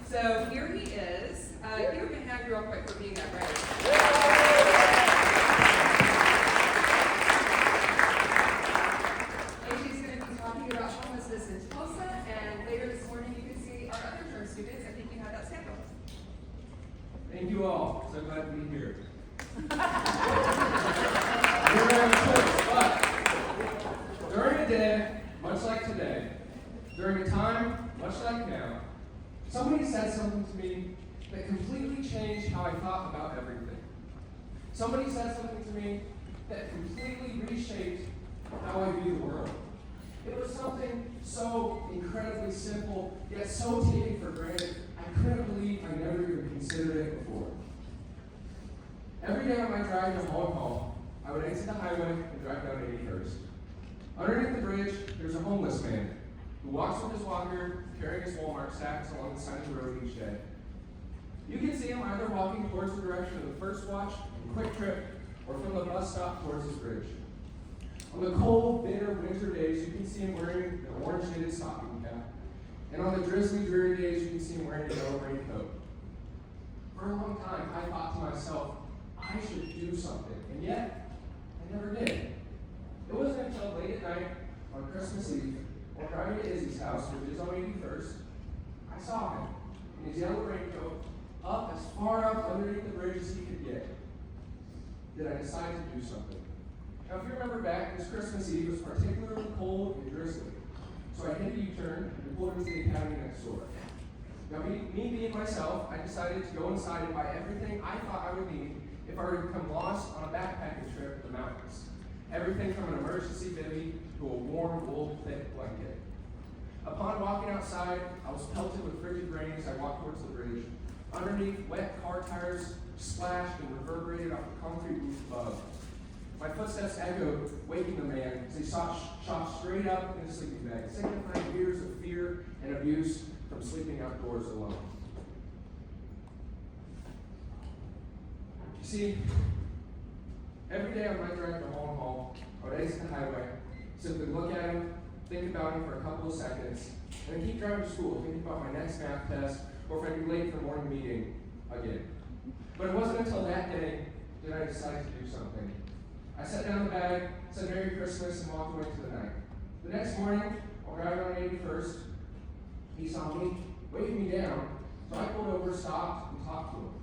So here he is. Give him a hand real quick for being that brave. AJ's going to be talking about homelessness in Tulsa, and later this morning you can see our other term students. I think you have that sample. Thank you all. So glad to be here. But during a day, much like today, during a time, much like now, somebody said something to me that completely changed how I thought about everything. Somebody said something to me that completely reshaped how I view the world. It was something so incredibly simple, yet so taken for granted, I couldn't believe I never even considered it before. Every day on my drive to Holland Hall, I would exit the highway and drive down 81st. Underneath the bridge, there's a homeless man who walks with his walker, carrying his Walmart sacks along the side of the road each day. You can see him either walking towards the direction of the First Watch and Quick Trip, or from the bus stop towards his bridge. On the cold, bitter winter days, you can see him wearing an orange knitted stocking cap. And on the drizzly, dreary days, you can see him wearing a yellow raincoat. For a long time, I thought to myself, I should do something, and yet, I never did. It wasn't until late at night, on Christmas Eve, while driving to Izzy's house, which is on 81st, I saw him, in his yellow raincoat, up as far up underneath the bridge as he could get. Did I decide to do something? Now, if you remember back, this Christmas Eve was particularly cold and drizzly, so I hit a U-turn and pulled into the academy next door. Now, me being myself, I decided to go inside and buy everything I thought I would need if I were to become lost on a backpacking trip to the mountains. Everything from an emergency bivvy to a warm, wool, thick blanket. Upon walking outside, I was pelted with frigid rain as I walked towards the bridge. Underneath, wet car tires splashed and reverberated off the concrete roof above. My footsteps echoed, waking the man as he shot straight up in a sleeping bag, signifying years of fear and abuse from sleeping outdoors alone. You see, every day on my drive to Holland Hall, I would exit the highway, simply look at him, think about him for a couple of seconds, and then keep driving to school, thinking about my next math test, or if I'd be late for morning meeting again. But it wasn't until that day that I decided to do something. I set down the bag, said Merry Christmas, and walked away to the night. The next morning, while driving on 81st, he saw me, waved me down, so I pulled over, stopped, and talked to him.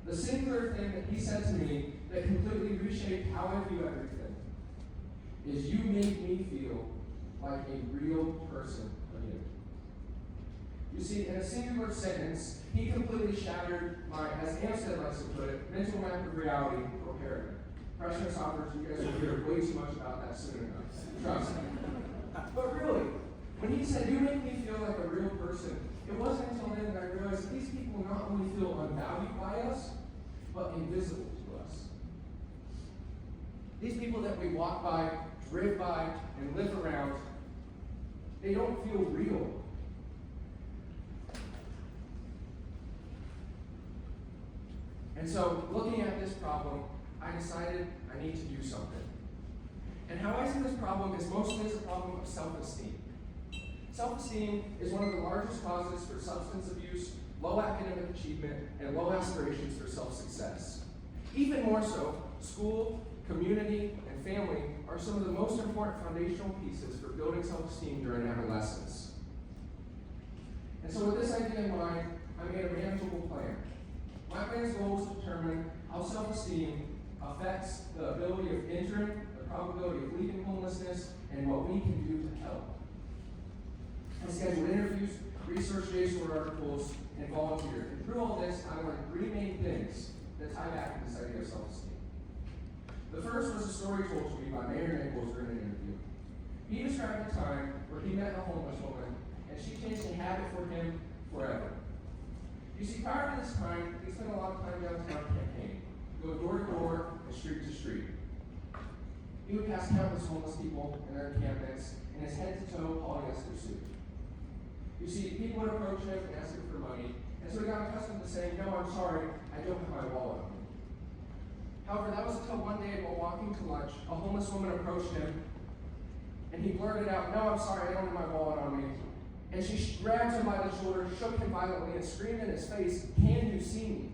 The singular thing that he said to me that completely reshaped how I view everything is, you made me feel like a real person again. You see, in a singular sentence, he completely shattered my, as Amstead likes to put it, mental map of reality or paradigm. Freshman sophomores, you guys will hear way too much about that soon enough. Trust me. But really, when he said, you make me feel like a real person, it wasn't until then that I realized that these people not only feel unvalued by us, but invisible to us. These people that we walk by, drive by, and live around, they don't feel real. And so, looking at this problem, I decided I need to do something. And how I see this problem is mostly as a problem of self-esteem. Self-esteem is one of the largest causes for substance abuse, low academic achievement, and low aspirations for self-success. Even more so, school, community, and family are some of the most important foundational pieces for building self-esteem during adolescence. And so with this idea in mind, I made a manageable plan. My plan's goal is to determine how self-esteem affects the ability of entering, the probability of leaving homelessness, and what we can do to help. I scheduled interviews, research days for articles, and volunteered. And through all this, I learned three main things that tie back to this idea of self-esteem. The first was a story told to me by Mayor Nichols during an interview. He described a time where he met a homeless woman, and she changed a habit for him forever. You see, prior to this time, he spent a lot of time downtown campaigning, going door to door and street to street. He would pass countless homeless people in their encampments in his head-to-toe polyester suit. You see, people would approach him and ask him for money, and so he got accustomed to saying, "No, I'm sorry, I don't have my wallet on me." However, that was until one day while walking to lunch, a homeless woman approached him, and he blurted out, "No, I'm sorry, I don't have my wallet on me." And she grabbed him by the shoulder, shook him violently, and screamed in his face, "Can you see me?"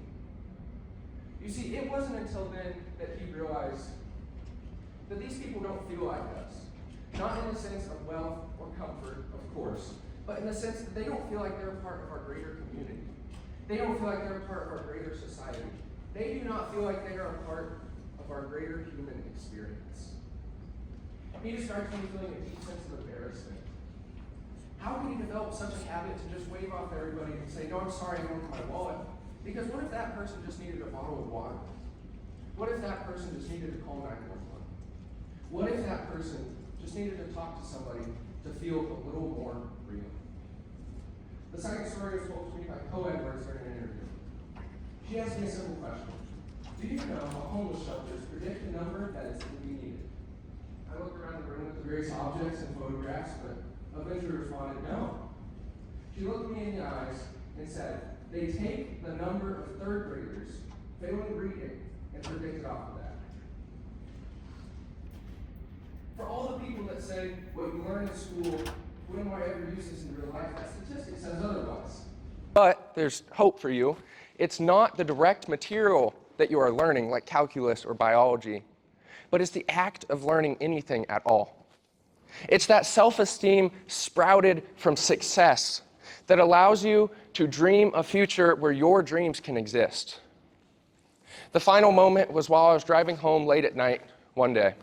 You see, it wasn't until then that he realized that these people don't feel like us. Not in the sense of wealth or comfort, of course, but in the sense that they don't feel like they're a part of our greater community. They don't feel like they're a part of our greater society. They do not feel like they are a part of our greater human experience. He describes me feeling a deep sense of embarrassment. How can you develop such a habit to just wave off everybody and say, "No, I'm sorry, I don't have my wallet"? Because what if that person just needed a bottle of water? What if that person just needed to call 911? What if that person just needed to talk to somebody to feel a little more real? The second story was told to me by co-editors during an interview. She asked me a simple question. Do you know how homeless shelters predict the number of beds that will be needed? I looked around the room at the various objects and photographs, but eventually responded, "No." She looked me in the eyes and said, "They take the number of third graders failing reading and predict it off of that." For all the people that say what you learn in school wouldn't ever use this in real life, that statistic says otherwise. But there's hope for you. It's not the direct material that you are learning, like calculus or biology, but it's the act of learning anything at all. It's that self-esteem sprouted from success that allows you to dream a future where your dreams can exist. The final moment was while I was driving home late at night one day.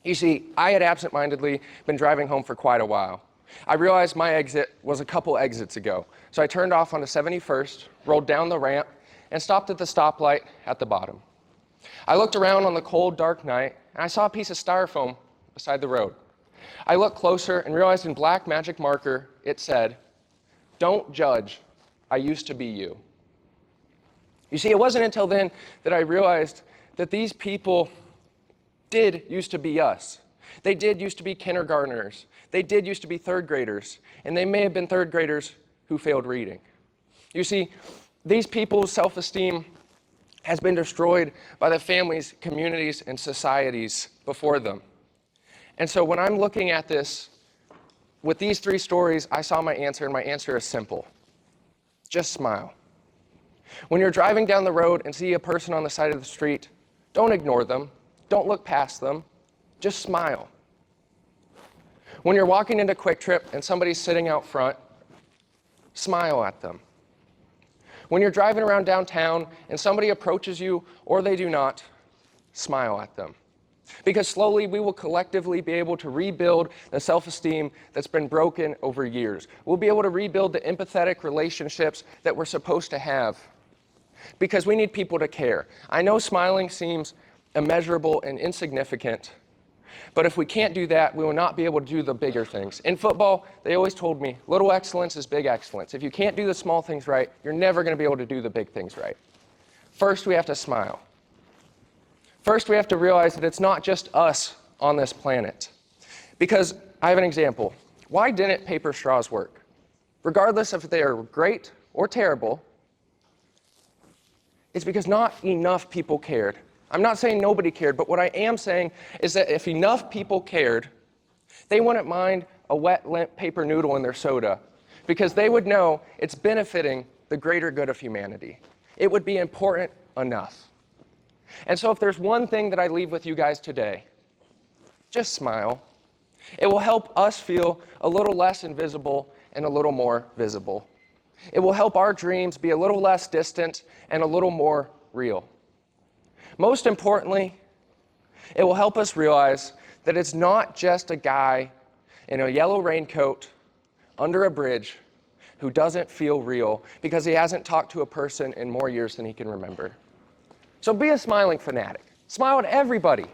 You see, I had absent-mindedly been driving home for quite a while. I realized my exit was a couple exits ago, so I turned off onto 71st, rolled down the ramp, and stopped at the stoplight at the bottom. I looked around on the cold, dark night, and I saw a piece of styrofoam beside the road. I looked closer and realized in black magic marker, it said, "Don't judge, I used to be you." You see, it wasn't until then that I realized that these people did used to be us. They did used to be kindergartners. They did used to be third graders. And they may have been third graders who failed reading. You see, these people's self-esteem has been destroyed by the families, communities, and societies before them. And so when I'm looking at this, with these three stories, I saw my answer, and my answer is simple. Just smile. When you're driving down the road and see a person on the side of the street, don't ignore them. Don't look past them. Just smile. When you're walking into Quick Trip and somebody's sitting out front, smile at them. When you're driving around downtown and somebody approaches you or they do not, smile at them. Because slowly we will collectively be able to rebuild the self-esteem that's been broken over years. We'll be able to rebuild the empathetic relationships that we're supposed to have. Because we need people to care. I know smiling seems immeasurable and insignificant, but if we can't do that, we will not be able to do the bigger things. In football, they always told me, little excellence is big excellence. If you can't do the small things right, you're never going to be able to do the big things right. First, we have to smile. First, we have to realize that it's not just us on this planet. Because I have an example. Why didn't paper straws work? Regardless if they are great or terrible, it's because not enough people cared. I'm not saying nobody cared, but what I am saying is that if enough people cared, they wouldn't mind a wet, limp paper noodle in their soda because they would know it's benefiting the greater good of humanity. It would be important enough. And so if there's one thing that I leave with you guys today, just smile. It will help us feel a little less invisible and a little more visible. It will help our dreams be a little less distant and a little more real. Most importantly, it will help us realize that it's not just a guy in a yellow raincoat under a bridge who doesn't feel real because he hasn't talked to a person in more years than he can remember. So be a smiling fanatic. Smile at everybody.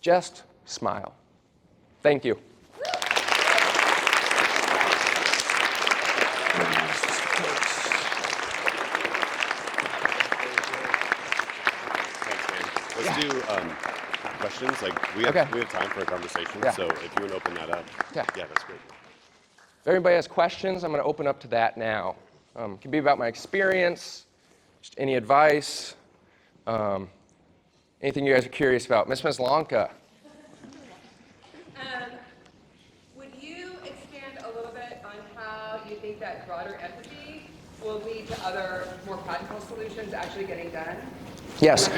Just smile. Thank you. Let's do questions. Like we have time for a conversation. Yeah. So if you want to open that up, yeah, that's great. If anybody has questions, I'm going to open up to that now. It can be about my experience, just any advice, anything you guys are curious about. Miss Lanka. Would you expand a little bit on how you think that broader empathy will lead to other more practical solutions actually getting done? Yes.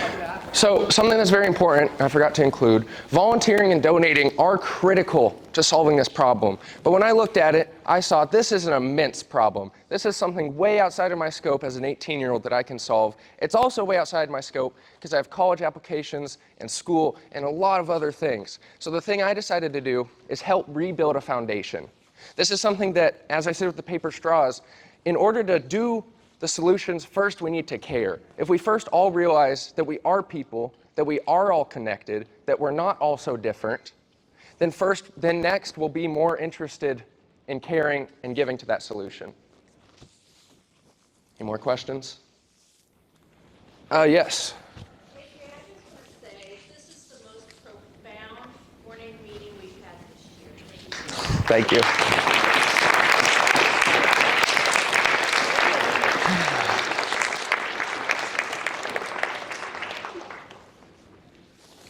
So something that's very important, I forgot to include, volunteering and donating are critical to solving this problem. But when I looked at it, I saw this is an immense problem. This is something way outside of my scope as an 18-year-old that I can solve. It's also way outside my scope because I have college applications and school and a lot of other things. So the thing I decided to do is help rebuild a foundation. This is something that, as I said with the paper straws, in order to do the solutions, first we need to care. If we first all realize that we are people, that we are all connected, that we're not all so different, then next we'll be more interested in caring and giving to that solution. Any more questions? Yes. Hey, I just want to say, this is the most profound morning meeting we've had this year. Thank you.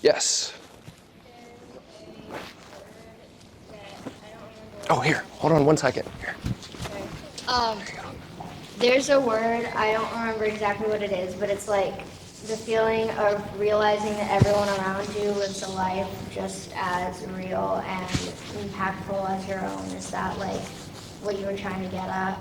Yes. Oh, here. Hold on one second. Here. There's a word, I don't remember exactly what it is, but it's like the feeling of realizing that everyone around you lives a life just as real and impactful as your own. Is that like what you were trying to get at?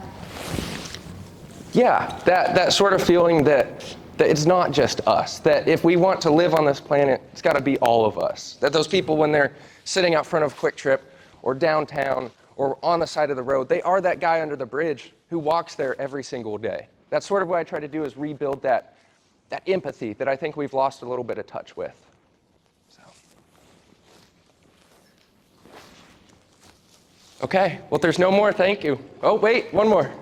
Yeah, that sort of feeling that it's not just us, that if we want to live on this planet, it's got to be all of us. That those people, when they're sitting out front of Quick Trip or downtown or on the side of the road, they are that guy under the bridge who walks there every single day. That's sort of what I try to do, is rebuild that empathy that I think we've lost a little bit of touch with. So. Okay, well, if there's no more, thank you. Oh, wait, one more. Can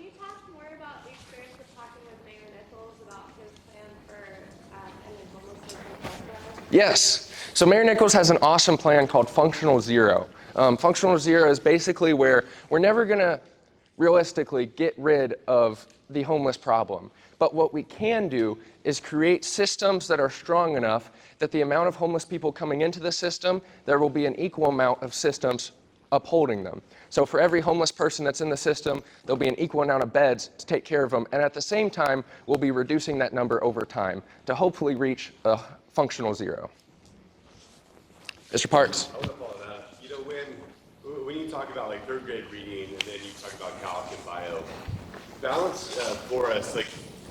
you talk more about the experience of talking with Mayor Nichols about his plan for ending homelessness in Tulsa? Yes. So Mayor Nichols has an awesome plan called Functional Zero. Functional Zero is basically where we're never going to realistically get rid of the homeless problem. But what we can do is create systems that are strong enough that the amount of homeless people coming into the system, there will be an equal amount of systems upholding them. So for every homeless person that's in the system, there'll be an equal amount of beds to take care of them. And at the same time, we'll be reducing that number over time to hopefully reach a functional zero. Mr. Parks. I want to follow that. You know, when you talk about like third grade reading and then you talk about calc and bio, balance for us, like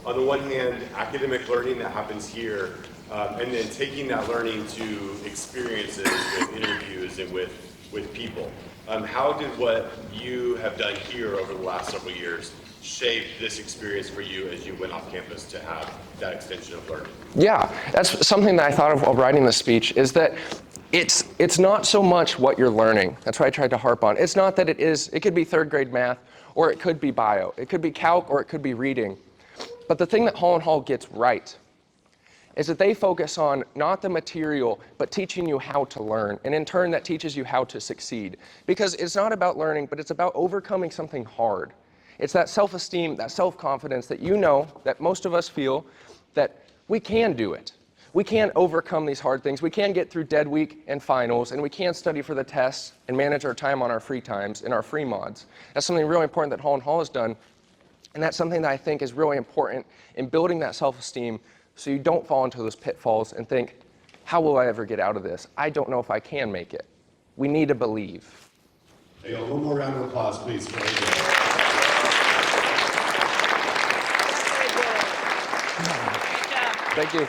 on the one hand, academic learning that happens here, and then taking that learning to experiences with interviews and with people. How did what you have done here over the last several years shape this experience for you as you went off campus to have that extension of learning? Yeah, that's something that I thought of while writing the speech, is that it's not so much what you're learning. That's what I tried to harp on. It's not that it could be third grade math, or it could be bio. It could be calc, or it could be reading. But the thing that Holland Hall gets right is that they focus on not the material, but teaching you how to learn. And in turn, that teaches you how to succeed. Because it's not about learning, but it's about overcoming something hard. It's that self-esteem, that self-confidence that you know, that most of us feel, that we can do it. We can overcome these hard things. We can get through dead week and finals, and we can study for the tests and manage our time on our free times and our free mods. That's something really important that Holland Hall has done. And that's something that I think is really important in building that self-esteem, so you don't fall into those pitfalls and think, how will I ever get out of this? I don't know if I can make it. We need to believe. Hey, one more round of applause, please. Thank you.